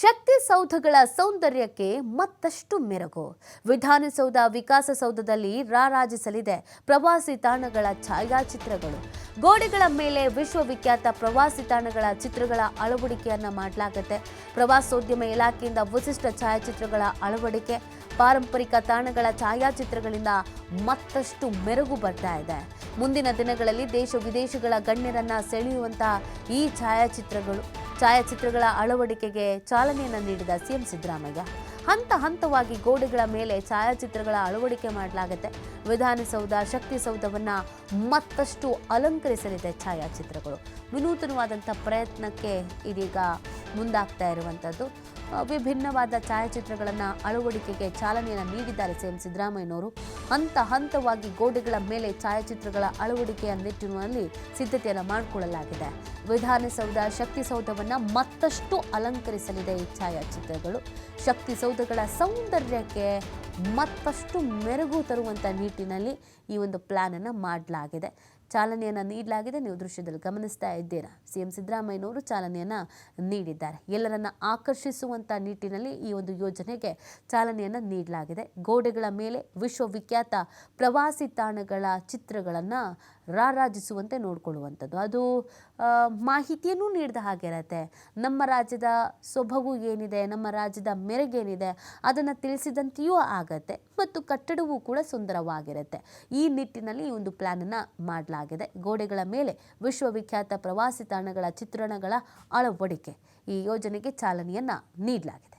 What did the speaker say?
ಶಕ್ತಿ ಸೌಧಗಳ ಸೌಂದರ್ಯಕ್ಕೆ ಮತ್ತಷ್ಟು ಮೆರುಗು. ವಿಧಾನಸೌಧ ವಿಕಾಸಸೌಧದಲ್ಲಿ ರಾರಾಜಿಸಲಿದೆ ಪ್ರವಾಸಿ ತಾಣಗಳ ಛಾಯಾಚಿತ್ರಗಳು. ಗೋಡೆಗಳ ಮೇಲೆ ವಿಶ್ವವಿಖ್ಯಾತ ಪ್ರವಾಸಿ ತಾಣಗಳ ಚಿತ್ರಗಳ ಅಳವಡಿಕೆಯನ್ನ ಮಾಡಲಾಗುತ್ತೆ. ಪ್ರವಾಸೋದ್ಯಮ ಇಲಾಖೆಯಿಂದ ವಿಶಿಷ್ಟ ಛಾಯಾಚಿತ್ರಗಳ ಅಳವಡಿಕೆ, ಪಾರಂಪರಿಕ ತಾಣಗಳ ಛಾಯಾಚಿತ್ರಗಳಿಂದ ಮತ್ತಷ್ಟು ಮೆರುಗು ಬರ್ತಾ ಇದೆ. ಮುಂದಿನ ದಿನಗಳಲ್ಲಿ ದೇಶ ವಿದೇಶಗಳ ಗಣ್ಯರನ್ನ ಸೆಳೆಯುವಂತಹ ಈ ಛಾಯಾಚಿತ್ರಗಳ ಅಳವಡಿಕೆಗೆ ಚಾಲನೆಯನ್ನು ನೀಡಿದ ಸಿಎಂ ಸಿದ್ದರಾಮಯ್ಯ ಹಂತ ಹಂತವಾಗಿ ಗೋಡೆಗಳ ಮೇಲೆ ಛಾಯಾಚಿತ್ರಗಳ ಅಳವಡಿಕೆ ಮಾಡಲಾಗುತ್ತೆ. ವಿಧಾನಸೌಧ, ಶಕ್ತಿಸೌಧವನ್ನ ಮತ್ತಷ್ಟು ಅಲಂಕರಿಸಲಿದೆ ಛಾಯಾಚಿತ್ರಗಳು. ವಿನೂತನವಾದಂಥ ಪ್ರಯತ್ನಕ್ಕೆ ಇದೀಗ ಮುಂದಾಗ್ತಾ ಇರುವಂಥದ್ದು. ವಿಭಿನ್ನವಾದ ಛಾಯಾಚಿತ್ರಗಳನ್ನು ಅಳವಡಿಕೆಗೆ ಚಾಲನೆಯನ್ನು ನೀಡಿದ್ದಾರೆ ಸಿಎಂ ಸಿದ್ದರಾಮಯ್ಯನವರು. ಹಂತ ಹಂತವಾಗಿ ಗೋಡೆಗಳ ಮೇಲೆ ಛಾಯಾಚಿತ್ರಗಳ ಅಳವಡಿಕೆಯ ನಿಟ್ಟಿನಲ್ಲಿ ಸಿದ್ಧತೆಯನ್ನು ಮಾಡಿಕೊಳ್ಳಲಾಗಿದೆ. ವಿಧಾನಸೌಧ, ಶಕ್ತಿಸೌಧವನ್ನು ಮತ್ತಷ್ಟು ಅಲಂಕರಿಸಲಿದೆ ಈ ಛಾಯಾಚಿತ್ರಗಳು. ಶಕ್ತಿಸೌಧಗಳ ಸೌಂದರ್ಯಕ್ಕೆ ಮತ್ತಷ್ಟು ಮೆರುಗು ತರುವಂಥ ನಿಟ್ಟಿನಲ್ಲಿ ಈ ಒಂದು ಪ್ಲಾನ್ ಅನ್ನು ಮಾಡಲಾಗಿದೆ, ಚಾಲನೆಯನ್ನು ನೀಡಲಾಗಿದೆ. ನೀವು ದೃಶ್ಯದಲ್ಲಿ ಗಮನಿಸ್ತಾ ಇದ್ದೀರಾ, ಸಿಎಂ ಸಿದ್ದರಾಮಯ್ಯನವರು ಚಾಲನೆಯನ್ನು ನೀಡಿದ್ದಾರೆ. ಎಲ್ಲರನ್ನ ಆಕರ್ಷಿಸುವಂಥ ನಿಟ್ಟಿನಲ್ಲಿ ಈ ಒಂದು ಯೋಜನೆಗೆ ಚಾಲನೆಯನ್ನು ನೀಡಲಾಗಿದೆ. ಗೋಡೆಗಳ ಮೇಲೆ ವಿಶ್ವವಿಖ್ಯಾತ ಪ್ರವಾಸಿ ತಾಣಗಳ ಚಿತ್ರಗಳನ್ನು ರಾರಾಜಿಸುವಂತೆ ನೋಡಿಕೊಳ್ಳುವಂಥದ್ದು, ಅದು ಮಾಹಿತಿಯನ್ನು ನೀಡಿದ ಹಾಗೆ ಇರುತ್ತೆ. ನಮ್ಮ ರಾಜ್ಯದ ಸೊಬಗು ಏನಿದೆ, ನಮ್ಮ ರಾಜ್ಯದ ಮೆರುಗೇನಿದೆ ಅದನ್ನು ತಿಳಿಸಿದಂತೆಯೂ ಆಗತ್ತೆ ಮತ್ತು ಕಟ್ಟಡವೂ ಕೂಡ ಸುಂದರವಾಗಿರುತ್ತೆ. ಈ ನಿಟ್ಟಿನಲ್ಲಿ ಈ ಒಂದು ಪ್ಲಾನನ್ನು ಮಾಡಲಾಗಿದೆ. ಗೋಡೆಗಳ ಮೇಲೆ ವಿಶ್ವವಿಖ್ಯಾತ ಪ್ರವಾಸಿ ತಾಣಗಳ ಚಿತ್ರಣಗಳ ಅಳವಡಿಕೆ, ಈ ಯೋಜನೆಗೆ ಚಾಲನೆಯನ್ನು ನೀಡಲಾಗಿದೆ.